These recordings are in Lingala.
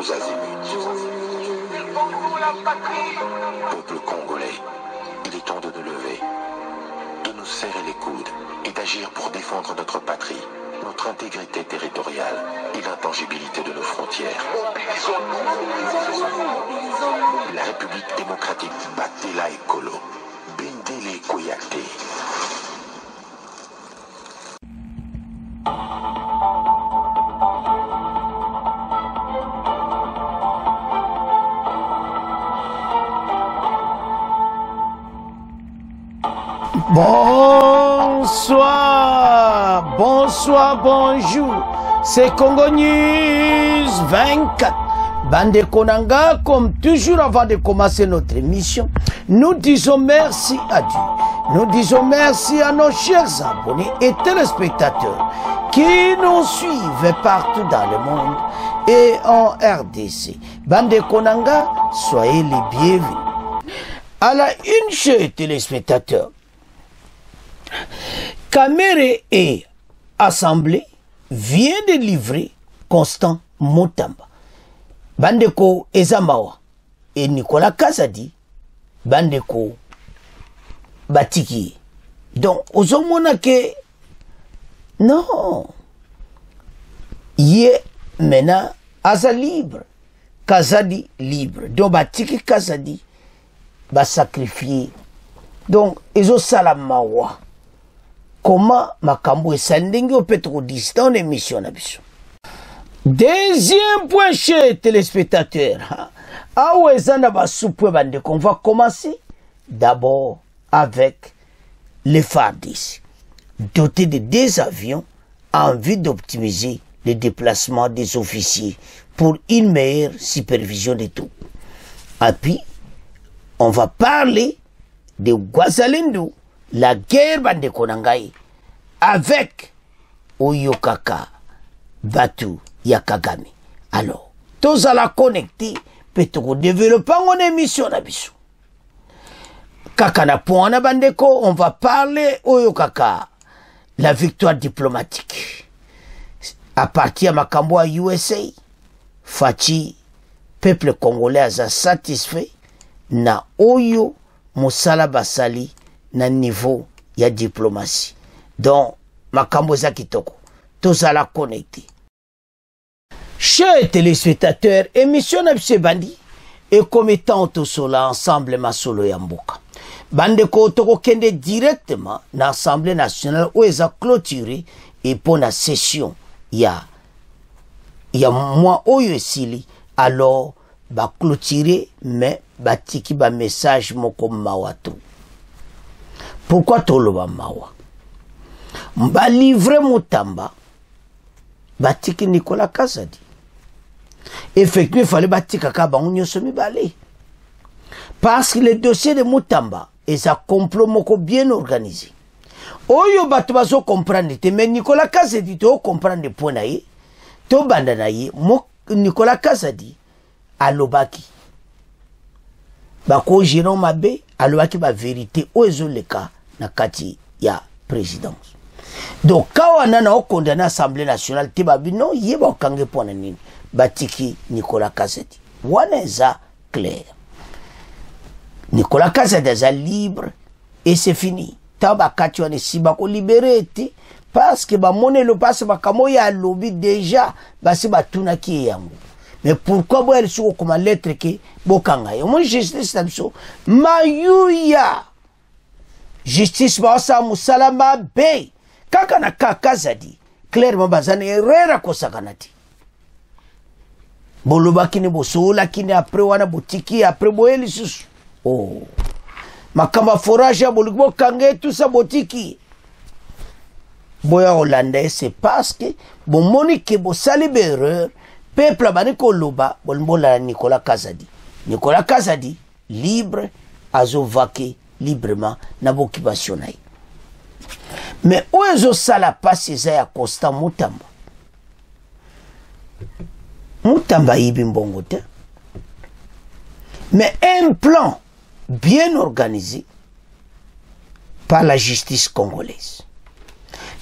tous azimuts. Peuple congolais, il est temps de nous lever, de nous serrer les coudes et d'agir pour défendre notre patrie, notre intégrité territoriale et l'intangibilité de nos frontières. La République démocratique Batela Ekolo, Bendele Koyate. Bonsoir, bonsoir, bonjour. C'est Congo News 24. Bande Konanga, comme toujours avant de commencer notre émission, nous disons merci à Dieu. Nous disons merci à nos chers abonnés et téléspectateurs qui nous suivent partout dans le monde et en RDC. Bande Konanga, soyez les bienvenus. À la une, chers téléspectateurs, Kamere et Assemblée vient de livrer Constant Mutamba. Bandeko Ezamawa et Nicolas Kazadi, Bandeko Batiki. Donc, aux hommes que non, yé maintenant Aza libre, Kazadi libre. Donc, Batiki Kazadi va sacrifier. Donc, Ezo Salamawa. Comment Makambo et Sandingo peut être distant en émission n'abisso. Deuxième point, chers téléspectateurs. On va commencer d'abord avec les FARDC, dotés de 2 avions en vue d'optimiser le déplacement des officiers pour une meilleure supervision de tout. Et puis, on va parler de Guazalendo, la guerre Bande Konangai, avec Oyokaka Batu Yakagami. Alors, tous à la connecter, peut-être développer en émission d'Abisso. Kakana Pona Bandeko, on va parler Oyokaka, la victoire diplomatique. À partir de Makambo à USA, Fachi, peuple congolais a satisfait, na Oyo, Moussala Basali, na niveau ya diplomatie. Donc, Makambo Zakitoko, tous à la connecter. Chers téléspectateurs, émission Nabse Bandi, et comme étant tout cela ensemble Masolo Yamboka. Bande Kotoko Kende directement dans l'Assemblée nationale où ils ont clôturé et pour la session, il y a moi Oyo Sili, alors, ba clôturer, mais ba tiki ba message moko mawato. Pourquoi toloba mawa? Mba livre Mutamba, batiki Nicolas Kazadi. Effectivement, il fallait batiki kaka unyo somi balé. Parce que le dossier de Mutamba est un complot moko bien organisé. Oyo batu bazo comprendre te, mais Nicolas Kazadi to comprendre point na ye, to banda na ye, Nicolas Kazadi alobaki. Bako Jérôme Mabe alobaki ba vérité oezo leka na kati ya présidence. Donc quand on a condamné l'Assemblée nationale, te babi non yeba okange pona nini batiki Nicolas Kazadi. Waneza clair. Nicolas Kazadi est libre et c'est fini. Taba kati wane si bako libéré parce que ba monnaie le passe ba kamo ya lobby déjà ba si ba tuna ki yango. Mais pourquoi bo elle sou comme lettre ke bokanga yo. Moi justice tamso mayuya. Justice ba sa musalama be. Kaka na Kazadi clairement bazane erreur ko sakanati. Boloba kini bosola kini après wana botiki après boeli susu. Oh. Makamba forage boligbo kange tout ça botiki. Boya hollandais c'est parce que bon monique bo salibe erreur peuple bani ko loba bolmbola Nicolas Kazadi. Nicolas Kazadi libre azovake librement na bokibation naï. Mais où est-ce que ça la passe à Constant Mutamba? Mutamba Ibimbongote. Mais un plan bien organisé par la justice congolaise.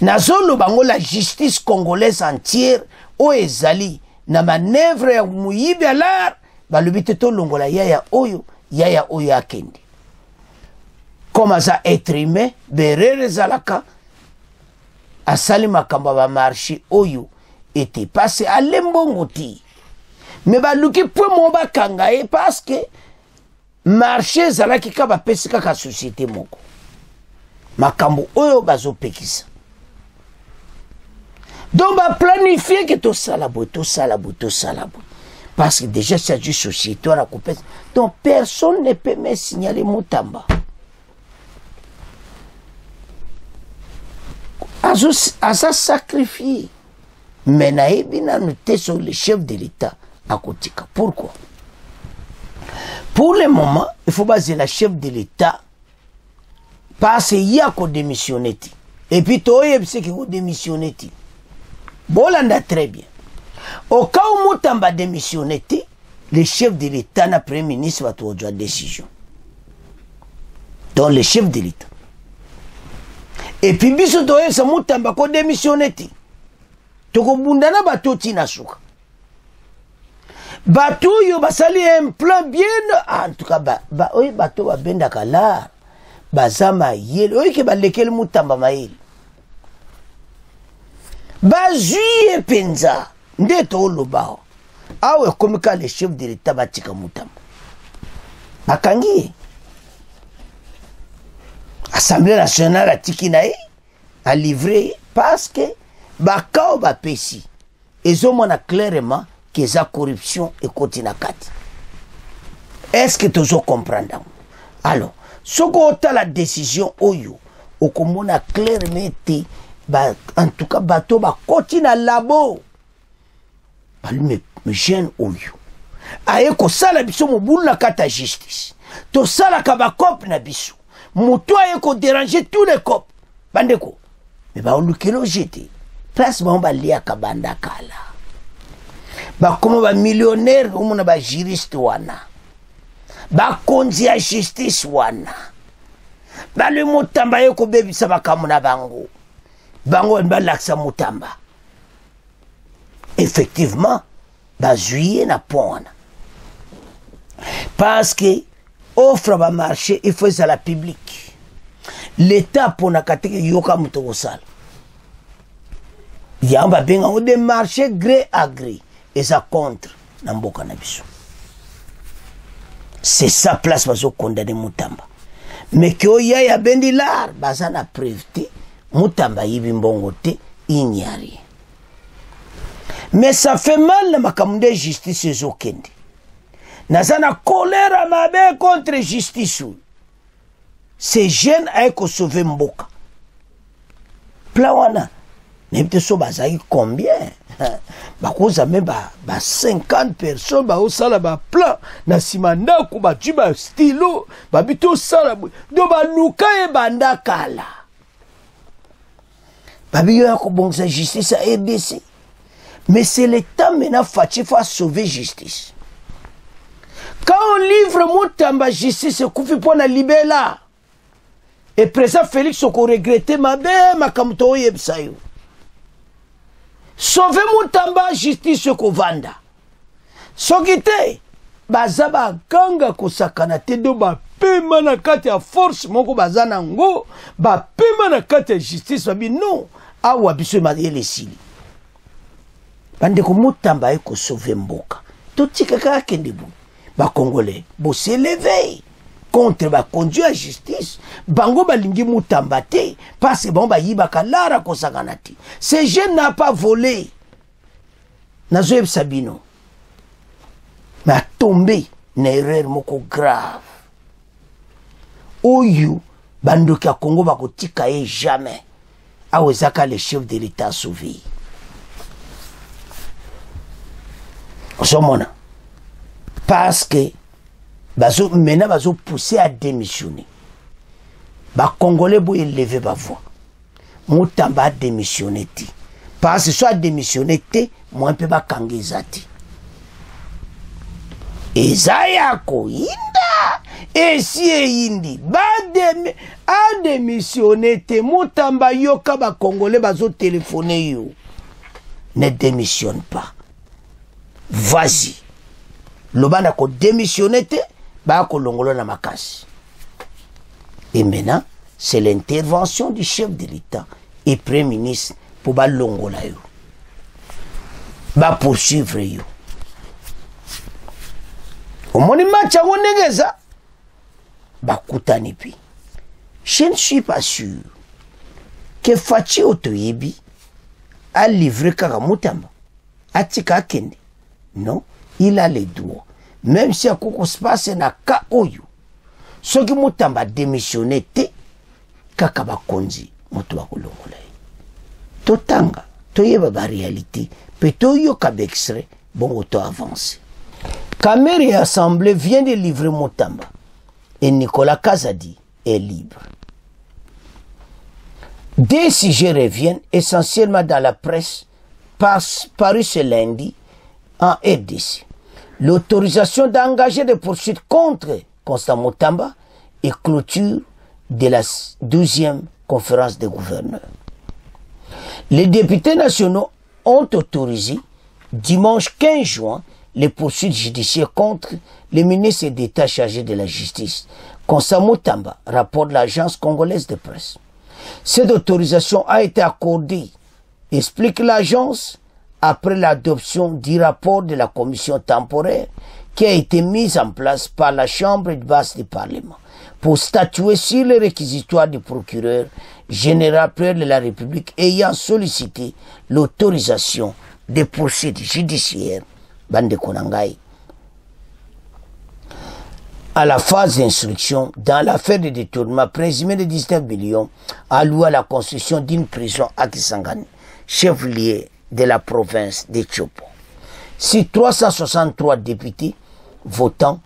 Nazolo bango la justice congolaise entière o ezali na manevre ya muyibi alar balobi te tolongola yaya oyo akende comme aza être humain berere ezalaka asali makambo ba marché oyo ete passé alembongo ti me baluki po mo bakanga ye parce que marché ezalaki ka bapesi kaka société moko makambo oyo bazopekisa donc planifier que tout ça la boue parce que déjà c'est du société on a coupé donc personne ne peut me signaler Mutamba à ça sacrifié mais naïbi na noté sur le chef de l'État à Kotika. Pourquoi? Pour le moment il faut baser la chef de l'État parce qu'il y a qu'on démissionné et puis toi il y a qui démissionné. Bolanda très bien. Au cas où Mutamba démissionné, le chef de l'État, le premier ministre, va trouver une décision. Donc le chef de l'État. Et puis, biso toye sa Mutamba ko démissionné. Toko bundana bato tina suka. Bato yo basali un plan bien. En tout cas, bato ba benda kala. Bazama yel. Oye ke ba lekel Mutamba maïl. Bazuye penza ndeto lobao awe komika le chef de l'État batika Mutamba bakangi Assemblée nationale atiki na ye a livré parce que bakao bapesi ezomona clairement que za corruption et continue kati. Est-ce que tu comprends? Alors soko ota la décision oyo okomona clairement te en tout cas bateau ba continue na labo balume jeune oyo aye ko sala biso mobulu na kata justice to sala ka ba cop na biso moto aye ko déranger tous les cop bandeko mais ba olukelo jeté place ba on lia ka banda kala ba comme ba millionnaire omona ba juriste wana ba konzi ya justice wana ba le Mutamba ye ko bebisa bakamuna bango laksa Mutamba. Effectivement, juillet na pona. Parce que offre ba marché, il faut ça la public. L'État pour na kateke yoka mutogosal. Yamba benga o de marché gré à gré et ça contre na mboka na biso. C'est sa place bazo condamner Mutamba. Mais que ya bendi lar bazana preuve Mutamba yibi mbongo te inyari. Mais ça fait mal na makamde justice ezokende. Nazana colère mabe contre justice. Ces jeunes aiko sauver mboka. Plawana. Nebte so bazaki combien? Bakoza me ba 50 personnes ba osala ba plan na simanda ko ba jiba stylo ba bito sala do ba luka e banda kala. Babi yo yako bongsa justice à RDC. Mais c'est l'État maintenant fatigué faut sauver justice. Quand on livre Mutamba justice, koufi pour na libéla. Et président Félix Soko regretté ma makamuto yebsayo. Sauver Mutamba justice ko vanda. Sokite bazaba kanga ko sakana te do ba pema na kati ya force moko bazana ngo ba pema na kati ya justice babi non awa biso ma yele sili. Bande ko Mutamba ko sauver mboka. Totika ka kendebu. Ba Congolais bo s'élever contre ba conduire à justice bango balingi Mutamba te parce bon ba yibaka lara ko saganati. Ces jeunes n'a pas volé. Nazoeb Sabino m'a tombé na erreur moko grave. Oyu bandoki ya Congo ba kotika ye jamais. Awezaka le chef de l'État sauvé. Osomona parce que maintenant bazo poussé à démissionner. Ba Congolais bo élever ba voix. Mutamba a démissionné ti. Parce que soit démissionné ti, moi pe ba kangezati. Ezayako inda esi indi ba a démissionné ti Mutamba yoka ba Congolais bazo téléphoner yo. Ne démissionne pas. vas-y. Lobana ko démissionné te, ba ko longolo na makasi. Et maintenant, c'est l'intervention du chef de l'État et Premier ministre pour ba longola yo. Ba poursuivre yo. Au monument tchango negeza, ba kutani pi. Je ne suis pas sûr que Fachi Otoyebi a livré Kaka Mutamba. Atika Kende. Non, il a les droits. Même si à Koko se passe na ka oyo. Ce qui Mutamba démissionné te, Kaka Bakonzi, Motoba Kolongolai. Totanga, Toyeba ba réalité, Petoyo Kabexre, bon auto avancé. Kameri Assemblée vient de livrer Mutamba. Et Nicolas Kazadi est libre. Des sujets reviennent essentiellement dans la presse paru ce lundi en RDC. L'autorisation d'engager des poursuites contre Constant Mutamba et clôture de la 12e conférence des gouverneurs. Les députés nationaux ont autorisé dimanche 15 juin les poursuites judiciaires contre le ministre d'État chargé de la justice, Constant Mutamba, rapporte l'agence congolaise de presse. Cette autorisation a été accordée, explique l'agence, après l'adoption du rapport de la commission temporaire qui a été mise en place par la Chambre basse du Parlement pour statuer sur les réquisitoires du procureur général de la République ayant sollicité l'autorisation des poursuites judiciaires Bande Konangai. À la phase d'instruction dans l'affaire de détournement présumé de 19 millions alloué à la construction d'une prison à Kisangani, chef-lieu de la province de Tchopo. Si 363 députés votant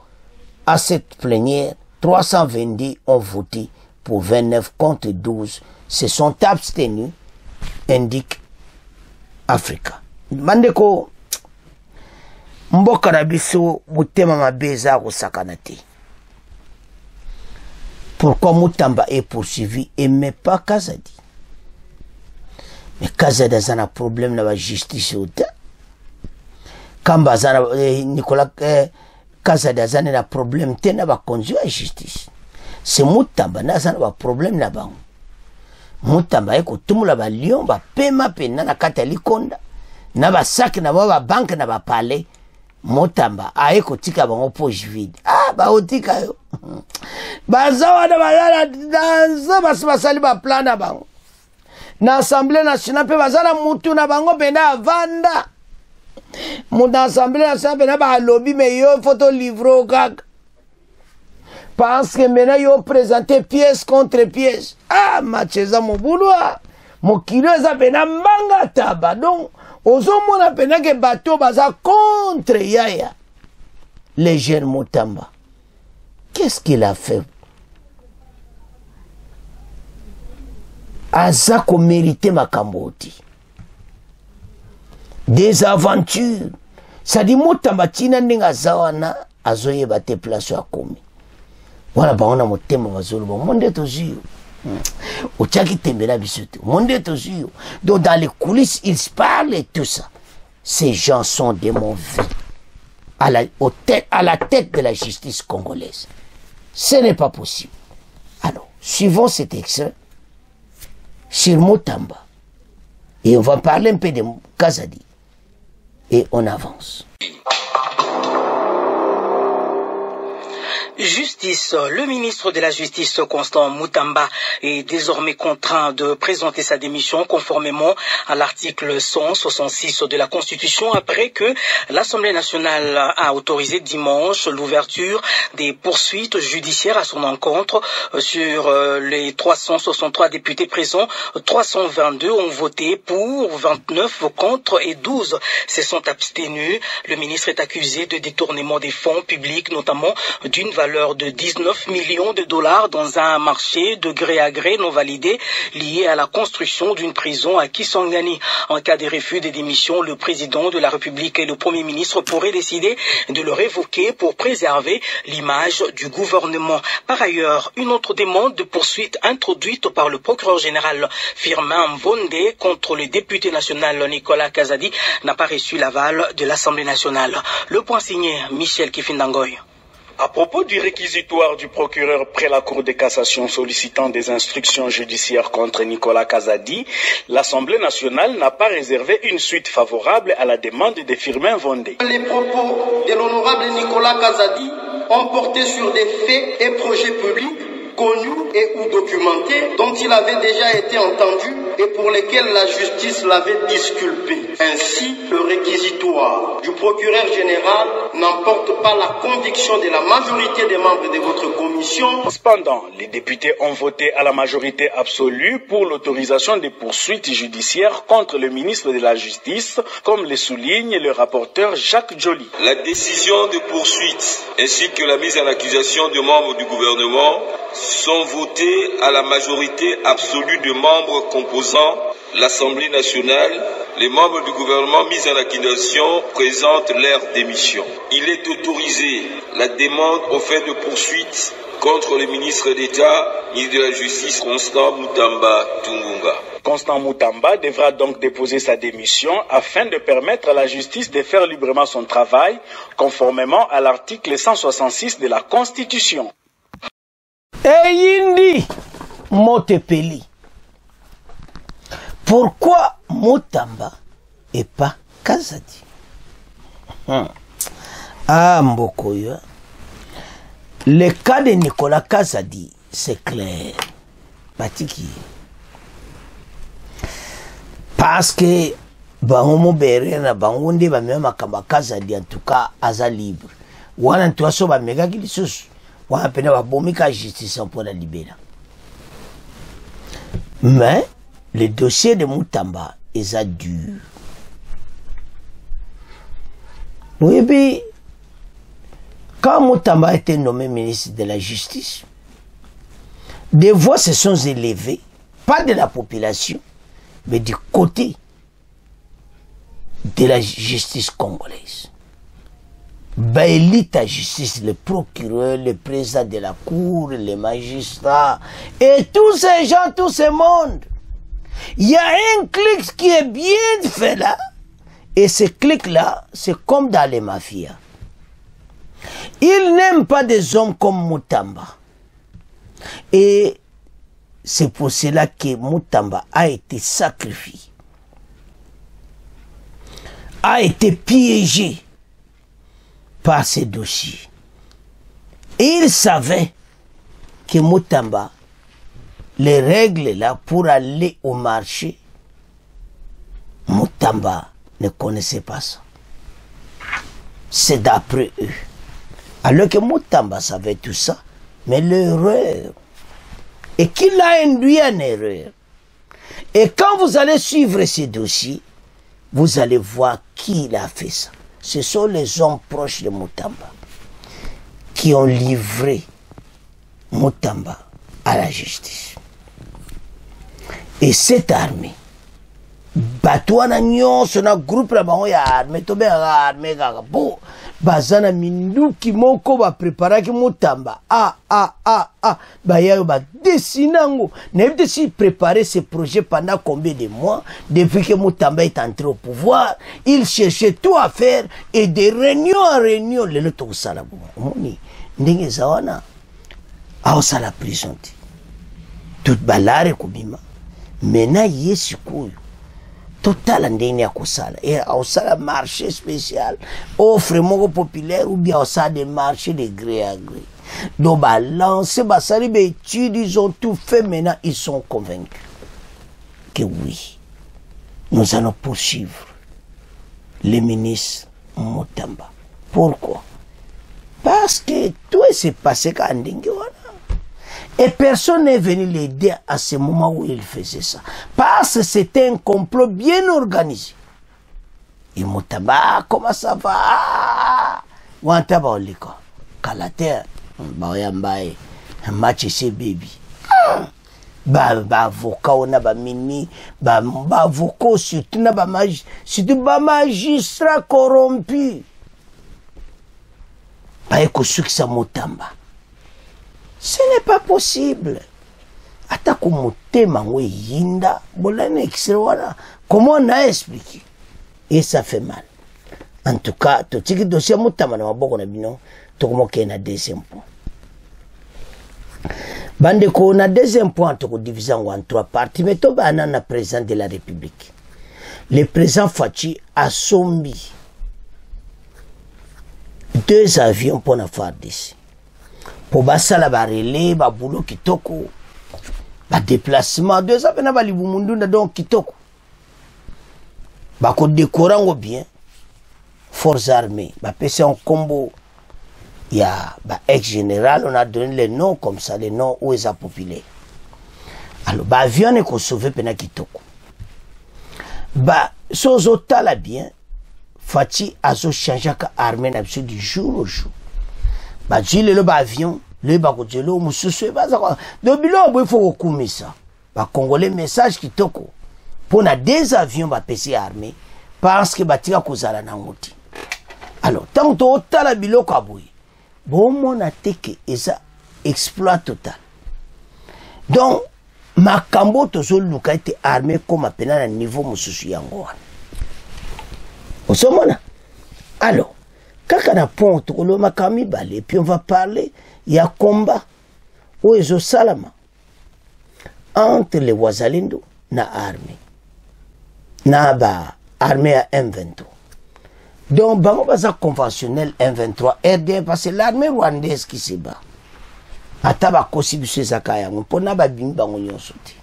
à cette plénière, 322 ont voté pour 29 contre 12 se sont abstenus, indique Africa. Mandeko mboka na biso mutema mabeza ko sakanate. Pourquoi Mutamba est poursuivi et mais pas Kazadi? Mais Kazadi a un problème dans la justice. Quand Nicolas Kazadi a un problème dans la conduite à la justice. C'est Mutamba qui a un problème là-bas. Mutamba est que tout le monde a lion, ba pema pena na katali konda, na ba sac na ba banque na ba palais. Mutamba a tika bango poche vide. Ah ba otika yo. Bazawa na balala danza basali ba plan na bango. Na Assemblée nationale pe bazana mutu na bango pena avanda. Mutu Assemblée nationale pena ba lobby mais yo photo livre kaka. Parce que maintenant yo présenter pièce contre pièce. Ah macheza mobulwa. Mokilo eza pena manga taba. Donc ozomona pena ke bateau baza contre Yaya. Les jeunes Mutamba. Qu'est-ce qu'il a fait? Azako mérité Makamboti. Des aventures. Ça dit Mutamba tina ninga zawana azoye bate place ya komi. Wana baona motema bazolo monde tozio. Ochaki tembela bisoto. Monde tozio. Donc dans les coulisses ils parlent et tout ça. Ces gens sont des mauvais. À la tête de la justice congolaise. Ce n'est pas possible. Alors, suivons cet extrait sur Mutamba. Et on va parler un peu de Kazadi. Et on avance. Justice. Le ministre de la Justice, Constant Mutamba, est désormais contraint de présenter sa démission conformément à l'article 166 de la Constitution après que l'Assemblée nationale a autorisé dimanche l'ouverture des poursuites judiciaires à son encontre. Sur les 363 députés présents, 322 ont voté pour, 29 contre et 12 se sont abstenus. Le ministre est accusé de détournement des fonds publics, notamment d'une valeur valeur de 19 millions de dollars dans un marché de gré à gré non validé lié à la construction d'une prison à Kisangani. En cas de refus de démission, le président de la République et le Premier ministre pourraient décider de le révoquer pour préserver l'image du gouvernement. Par ailleurs, une autre demande de poursuite introduite par le procureur général Firmin Mvonde contre le député national Nicolas Kazadi n'a pas reçu l'aval de l'Assemblée nationale. Le point signé Michel Kifindangoy. À propos du réquisitoire du procureur près la Cour de cassation sollicitant des instructions judiciaires contre Nicolas Kazadi, l'Assemblée nationale n'a pas réservé une suite favorable à la demande de Firmin Mvonde. Les propos de l'honorable Nicolas Kazadi ont porté sur des faits et projets publics connus et ou documentés dont il avait déjà été entendu et pour lesquels la justice l'avait disculpé. Ainsi, le réquisitoire du procureur général n'emporte pas la conviction de la majorité des membres de votre commission. Cependant, les députés ont voté à la majorité absolue pour l'autorisation des poursuites judiciaires contre le ministre de la Justice, comme le souligne le rapporteur Jacques Joly. La décision de poursuite ainsi que la mise en accusation de membres du gouvernement sont votés à la majorité absolue de membres composant l'Assemblée nationale. Les membres du gouvernement mis en accusation présentent leur démission. Il est autorisé la demande au fait de poursuite contre le ministre d'État, ministre de la Justice, Constant Mutamba Tungunga. Constant Mutamba devra donc déposer sa démission afin de permettre à la justice de faire librement son travail, conformément à l'article 166 de la Constitution. Eyindi Motepeli. Pourquoi Mutamba et pas Kazadi? Ah, Mbokoya. Le cas de Nicolas Kazadi, c'est clair. Batiki. Parce que Bahomo Berena, Bangonde, Bamema Kamba Kazadi, en tout cas, Aza libre. Ou en tout cas, Bamega Gilisus. Ou en peine, Babomika justice pour la libérer. Mais, le dossier de Mutamba est dur. Oui, puis, quand Mutamba a été nommé ministre de la Justice, des voix se sont élevées, pas de la population, mais du côté de la justice congolaise. L'élite à justice, le procureur, le président de la cour, les magistrats, et tous ces gens, tout ce monde. Il y a un clic qui est bien fait là, et ce clic-là, c'est comme dans les mafias. Ils n'aiment pas des hommes comme Mutamba. Et c'est pour cela que Mutamba a été sacrifié, a été piégé par ces dossiers. Et il savait que Mutamba, les règles là pour aller au marché, Mutamba ne connaissait pas ça. C'est d'après eux. Alors que Mutamba savait tout ça, mais l'erreur, et qu'il a induit en erreur. Et quand vous allez suivre ces dossiers, vous allez voir qui a fait ça. Ce sont les hommes proches de Mutamba qui ont livré Mutamba à la justice. Et cette armée, Batouana nyonso na groupe la bango ya armée, tobe ya armée kaka po bazana minduki moko ba prépara ki Mutamba bayayo ba dessinango n'avait si préparé ce projet pendant combien de mois depuis que Mutamba est entré au pouvoir. Il cherchait tout à faire et de réunion en réunion le to sala bo moni ndenge zawana au sala prison toute balare kubima mena yesikuyo total ndenge ya kosala et au sala marché spécial offre moko populaire ou bien au sala des marchés de gré à gré. Donc balance basali be études, ils ont tout fait. Maintenant ils sont convaincus que oui, nous allons poursuivre le ministre Mutamba. Pourquoi? Parce que tout s'est passé quand ndenge wana. Et personne n'est venu l'aider à ce moment où il faisait ça. Parce que c'était un complot bien organisé. Et Mutamba, comment ça va? Wantaba oliko. Kalater, baoyambaye match c'est baby avocat on a mini avocat surtout na magistrat corrompu ko sukisa Mutamba. Ce n'est pas possible. Atako motema ngo yinda bolane extraordinaire. Comment on a expliqué? Et ça fait mal. En tout cas, to tiki dossier Mutamba na maboko na bino to komoke na deuxième point. Bande ko na deuxième point to ko diviser en trois parties mais to bana na président de la République. Le président Fachi a sombi 2 avions pour la FARDC. Pour basala ba relais, ba boulot kitoko, ba déplacement, 2 avions na ba libumundu na donc kitoko. Ba ko décorango bien forces armées, ba pèse en combo. Il y a ba ex-général, on a donné les noms comme ça, les noms où ils ont populé. Alors ba avion ne ko sauver pena kitoko. Ba sozo tala bien Fachi azo changé ka armée n'absolu du jour au jour. Ba jile le ba avion, le ba kodjelo mususu ba za. Do bilo bo faut okumisa. Ba congolais message kitoko. Pona 2 avions ba PC armée parce que ba tika kozala na ngoti. Alors tant to tala bilo ka boy. Bon mona teke eza exploit total. Donc makambo tozo luka ete armée comme apena na niveau mususu yango. Osomona. Alors, kaka na pont le makami balé, puis on va parler, il y a combat où ils ont salama entre les Wazalendo na armée. Na ba armée à M23. Donc, bango baza conventionnel M23 RDF parce que l'armée rwandaise qui se bat. Ata ba kosibuse zakaya mpona ba bimi bango nyonso ti.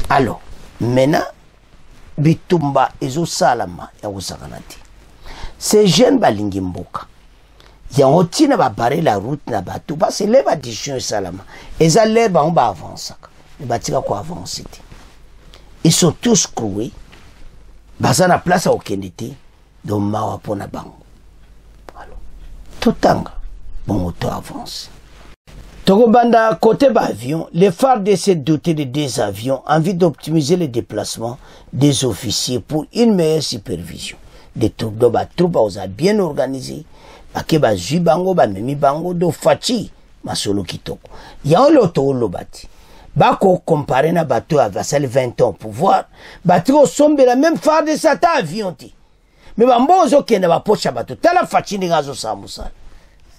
Alors, maintenant bitumba ezo salama ya usakanati. Ces jeunes balingi mboka. Yango tina ba barrer la route na batu parce que les baditions salama. Eza l'air ba on ba avancer. Les batika ko avancer. Ils sont tous cloués. Baza na place au kenditi do mawa pona bango. Alors, totanga bon auto avance. Togobanda, côté avion, les FARDC s'est doté de 2 avions en vue d'optimiser les déplacements des officiers pour une meilleure supervision. Des troupes de troupes ont bien organisé. Bakeba Zubango, Bamemi Bango, do Fachi, Masolo Kitoko. Y'a l'auto lobati. Bako comparé na bateau à Vassal 20 ans au pouvoir. Bateau sombe la même FARDC sata avion ti. Mais bambozo kenda ba pocha bateau. Tala Fachi ni gazo sa musala.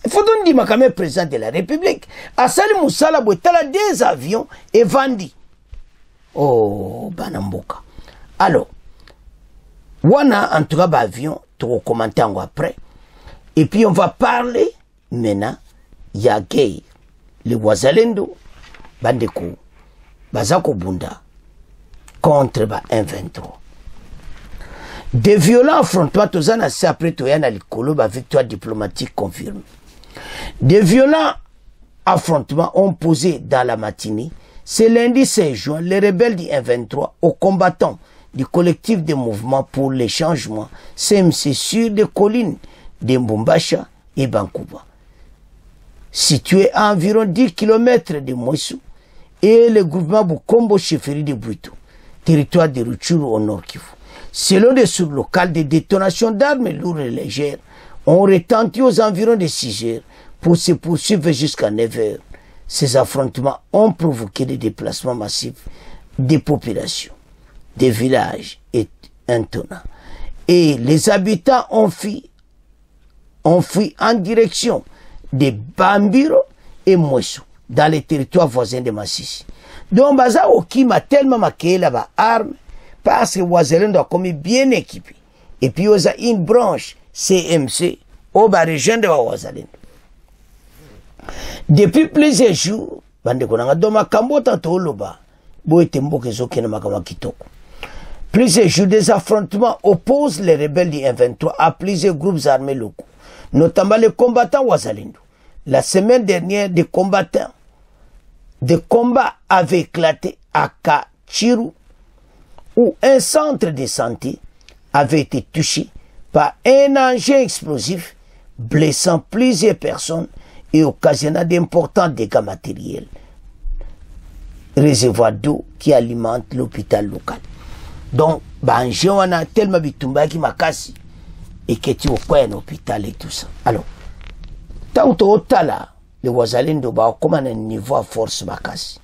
Il faut donc dire que le président de la République a sali Moussala Bouetala 2 avions et vendus. Oh, Banamboka. Alors, wana en tout cas avion, tu vas commenter après. Et puis on va parler maintenant, il y a guerre. Les Wazalendo, Bandeko, Bazako Bunda, contre M23. Des violents affrontements, tous en assez après, tu as la victoire diplomatique confirmée. Des violents affrontements ont posé dans la matinée. Ce lundi 16 juin, les rebelles du M23 aux combattants du collectif de mouvements pour les changements CMC sur des collines de Mbumbacha et Bankuba, situés à environ 10 km de Mouessou, et le groupement Bukombo Cheferi de Buito, territoire de Rutshuru au Nord Kivu. Selon des sources locales, des détonations d'armes lourdes et légères ont retenti aux environs de 6 heures pour se poursuivre jusqu'à 9 heures. Ces affrontements ont provoqué des déplacements massifs des populations, des villages et intonnants. Et les habitants ont fui en direction de Bambiro et Mouessou, dans les territoires voisins de Massissi. Donc, Baza Okima tellement maquillé là-bas armes, parce que Wazelen doit comme bien équipé. Et puis, il y a une branche CMC au bas région de Wazalen. Depuis plusieurs jours, plusieurs jours des affrontements opposent les rebelles du M23 à plusieurs groupes armés locaux, notamment les combattants Wazalendo. La semaine dernière, des combats avaient éclaté à Kachiru, où un centre de santé avait été touché par un engin explosif, blessant plusieurs personnes et occasionna d'importants dégâts matériels. Réservoir d'eau qui alimente l'hôpital local. Donc, banjé on a tellement bitumba qui makasi et que tu au un hôpital et tout ça. Alors, tant que là, les Wazalendo ba comme un niveau à force makasi.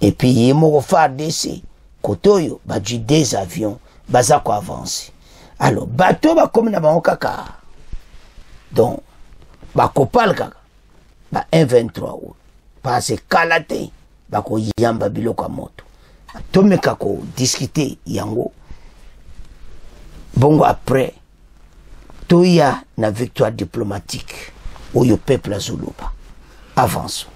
Et puis il m'a fait d'essai. Kotoyo ba du des avions, baza ko avancer. Alors, bateau ba comme na ba kaka. Donc, ba kopal kaka. Ba 123 ou. Parce que kalate ba ko yamba biloko moto. Tomeka ko discuter yango. Bongo après toya na victoire diplomatique au peuple azuluba. Avance.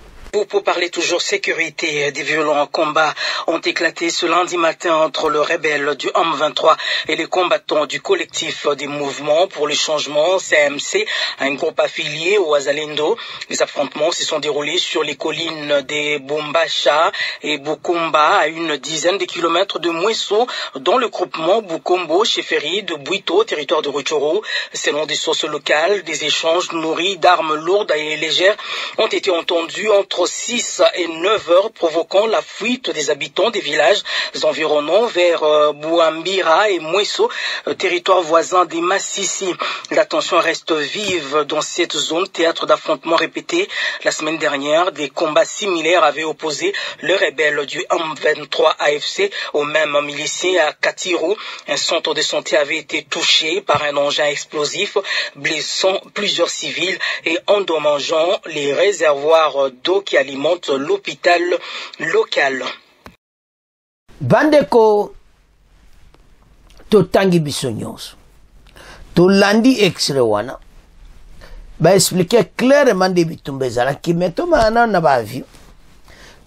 Pour parler toujours sécurité, des violents combats ont éclaté ce lundi matin entre le rebelle du M23 et les combattants du collectif des mouvements pour le changement CMC, un groupe affilié au Wazalendo. Les affrontements se sont déroulés sur les collines des Bombacha et Bukumba, à une dizaine de kilomètres de Mweso, dans le groupement Bukombo, chefferie de Buito, territoire de Rutshuru. Selon des sources locales, des échanges nourris d'armes lourdes et légères ont été entendus entre 6 et 9 heures, provoquant la fuite des habitants des villages environnants vers Bouambira et Mweso, territoire voisin des Massissi. La tension reste vive dans cette zone, théâtre d'affrontements répétés. La semaine dernière, des combats similaires avaient opposé le rebelle du M23 AFC au même miliciens à Katiru. Un centre de santé avait été touché par un engin explosif, blessant plusieurs civils et endommageant les réservoirs d'eau qui alimente l'hôpital local. Bandeko to tangi bisonyos to landi extrait wana ba expliquer clairement de bitumbezala ki meto mana na ba avion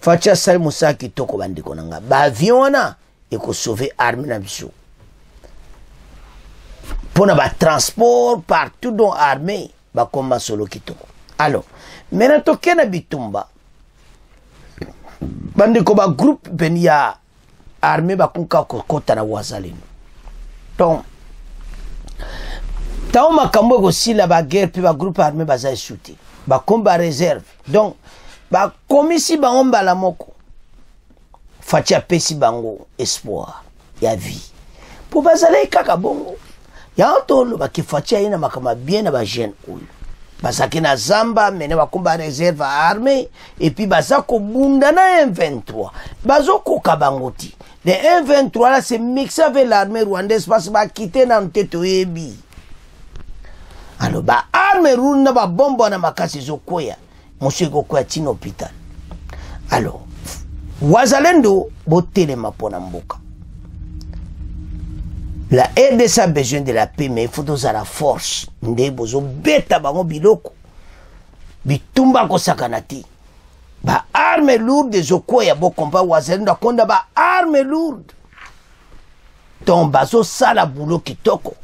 facha sai musaki toko bandeko nanga ba avion wana eko sauver arme na biso pona ba transport partout dans armée ba koma solo kitoko. Alors maintenant to kena bitumba bandeko ba groupe benia armée ba kunka kota na Wazalendo. Donc taw makambo ko sila ba guerre puis ba groupe armé baza shooter ba combat réserve. Donc ba komisi ba omba la moko fatia pesi bango espoir ya vie pour bazala kaka bongo ya tolo ba ki fatia ina makama bien na ba jeune oyo basaki na zamba mene ba combat réserve armée et puis bazako bunda na M23 bazoko kabangoti. Les M23 là c'est mixé avec l'armée rwandaise parce que ba quitter na nteto yebi. Alors ba armée rwanda ba bombo na makasi zokoya monsieur kokoya tino hôpital. Alors Wazalendo botele mapona mboka. La RDC a besoin de la paix mais il faut doser la force. Nde bozo beta bango biloko. Bitumba ko sakanati. Ba arme lourde zokoya bo combat Wazalendo konda ba arme lourde. Donc bazo sala boulot kitoko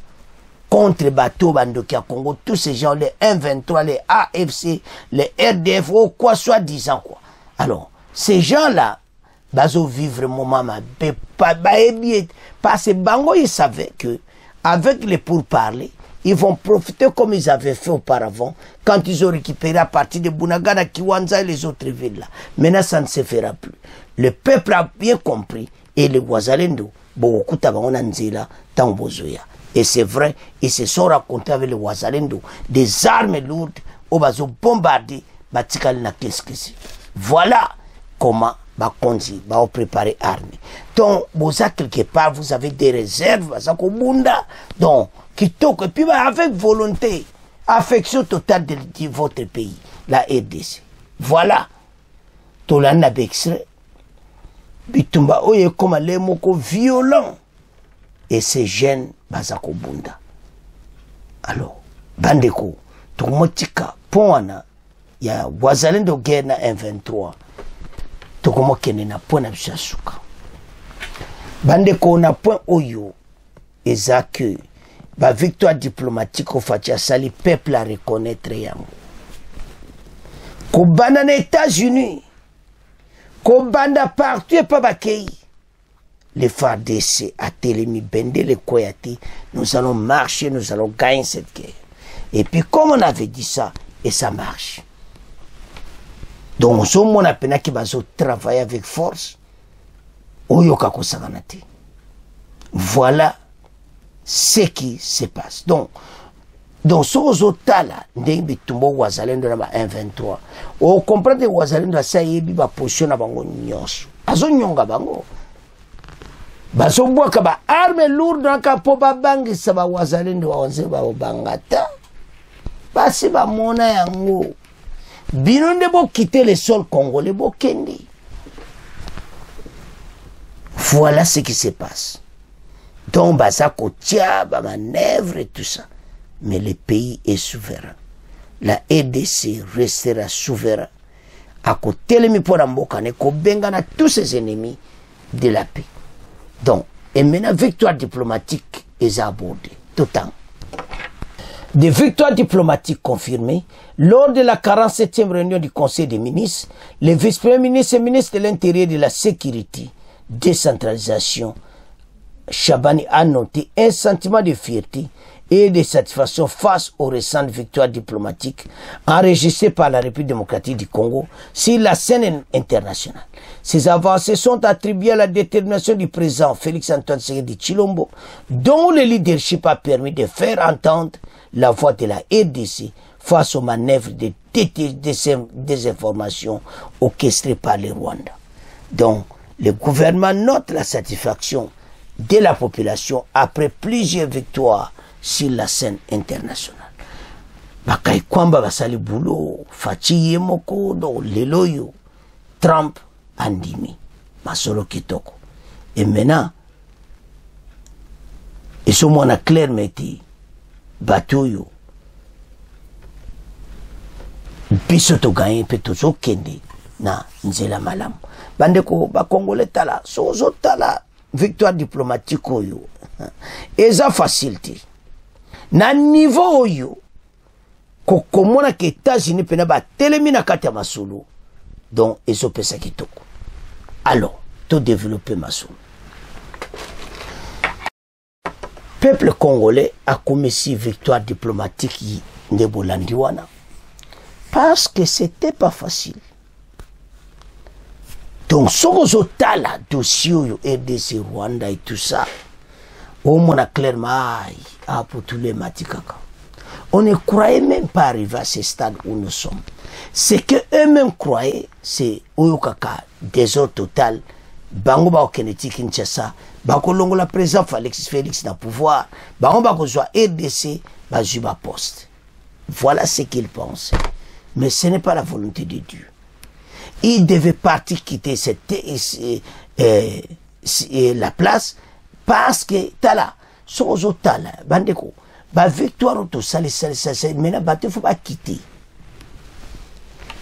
contre bateau bandoki à Congo, tous ces gens, les M23, les AFC, les RDF, ou quoi soit disant quoi. Alors, ces gens-là, bazo vivre moment ma parce que Bango ils savaient que avec les pourparlers, ils vont profiter comme ils avaient fait auparavant quand ils ont récupéré à partir de Bunagana, Kiwanza et les autres villes là. Maintenant, ça ne se fera plus. Le peuple a bien compris et les Wazalendo, beaucoup de et c'est vrai, ils se sont racontés avec les Wazalendo des armes lourdes au bazo bombardé, batikal na qu'est-ce. Voilà comment Bakonzi va préparer armée. Donc, boza quelque part, vous avez des réserves, bazako bunda. Donc, kitoko, et puis avec volonté, affection totale de votre pays, la RDC. Voilà. Tolana Bexre, bitumba oye comme les moko violents. Et ces jeunes, bazako bunda. Alors, bandeko, tomotika, pona, ya Wazalendo guerre na M23. Tokomo kene na point na bisasuka. Bandeko na point oyo, eza que, ba victoire diplomatique au fatia sali peuple à reconnaître yango. Kobanda na États-Unis, kobanda partout et pas bakei. Les FARDC à Télémi Bende, les Koyati, nous allons marcher, nous allons gagner cette guerre. Et puis comme on avait dit ça, et ça marche. Donc ce monde appena qui va travailler avec force oyoka kosakana te. Voilà ce qui se passe. Donc ce ozotala ndenge bitumbo wazalendo na ba 123 o comprendre wazalendo asa yebi ba position na bango nyonso azonyonga bango bazobwaka ba arme lourde naka po babangisa ba wazalendo waonze ba obangata basi bamona yango bino nde bokite le sol congolais bokendi. Voilà ce qui se passe. Donc baza kotia ba manœuvre et tout ça. Mais le pays est souverain. La RDC restera souverain. À côté de Mipora-Mbokane, Kobengana tous ses ennemis de la paix. Donc, et maintenant, victoire diplomatique est abordée. Tout le temps. Des victoires diplomatiques confirmées, lors de la 47e réunion du Conseil des ministres, le vice-premier ministre et ministre de l'Intérieur et de la Sécurité, décentralisation, Chabani a noté un sentiment de fierté et de satisfaction face aux récentes victoires diplomatiques enregistrées par la République démocratique du Congo sur la scène internationale. Ces avancées sont attribuées à la détermination du président Félix-Antoine Tshisekedi Tshilombo, dont le leadership a permis de faire entendre la voix de la RDC face aux manœuvres de désinformation orchestrées par le Rwanda. Donc, le gouvernement note la satisfaction de la population après plusieurs victoires sur la scène internationale. Bakai kwamba basali boulot, fachi yemoko do leloyo, Trump andimi, masolo kitoko. Et maintenant, ils sont moins clair meti, batoyo, biso to gagné petozo kende na nzela malamu. Bandeko ba Congolais tala, sozo tala victoire diplomatique oyo. Eza facilité. Na niveau oyo kokomona ke États-Unis pena ba telemina kati ya masolo. Donc ezo pesa kitoko. Alors, to développer masolo. Peuple congolais a commis si victoire diplomatique de Bolandiwana parce que c'était pas facile. Donc, si vous avez le dossier RDC, Rwanda et tout ça, on a clairement pour tous les matikaka. On ne croyait même pas arriver à ce stade où nous sommes. Ce que eux-mêmes croyaient, c'est Oyokaka, désordre total, Bango ba Okeneti Kinshasa, Bako Longo la président Félix na pouvoir, Bango Bako Zoa RDC, Bazuba poste. Voilà ce qu'ils pensaient. Mais ce n'est pas la volonté de Dieu. Il devait partir quitter la place parce que tala sozo tala bandeko ba victoire auto sale maintenant bateau faut pas quitter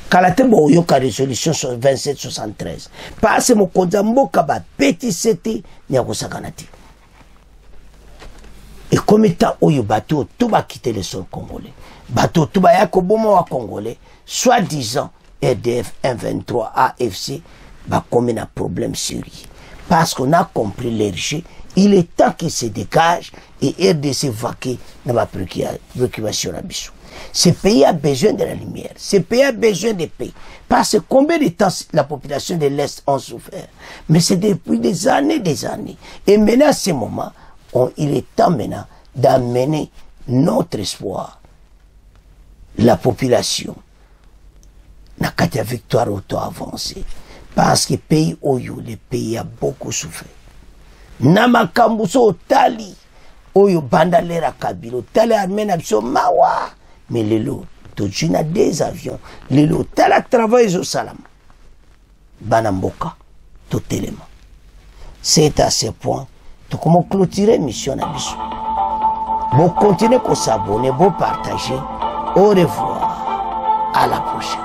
kalatembo yoka résolution 2773 parce que mokonza mboka ba petit c'était nyakosakanati et comme étant oyo bateau tout va quitter le sol congolais bateau tout va yako bomo wa congolais soi-disant RDF 123 AFC va comme un problème sérieux. Parce qu'on a compris les jeux, il est temps qu'il se dégage et RDC vaquer dans ma préoccupation à Bissou. Ce pays a besoin de la lumière, ce pays a besoin de paix. Parce que combien de temps la population de l'Est a souffert. Mais c'est depuis des années. Et maintenant, à ce moment, il est temps maintenant d'amener notre espoir, la population. Nakati ya victoire auto avancé parce que pays oyo le pays a beaucoup souffert na makambo so tali oyo bandalera kabilo tali amena biso mawa mais lelo to jina des avions lelo tala travail au salam banamboka to telema. C'est à ce point to comment clôturer mission na biso bon continuer ko s'abonner bon partager au revoir à la prochaine.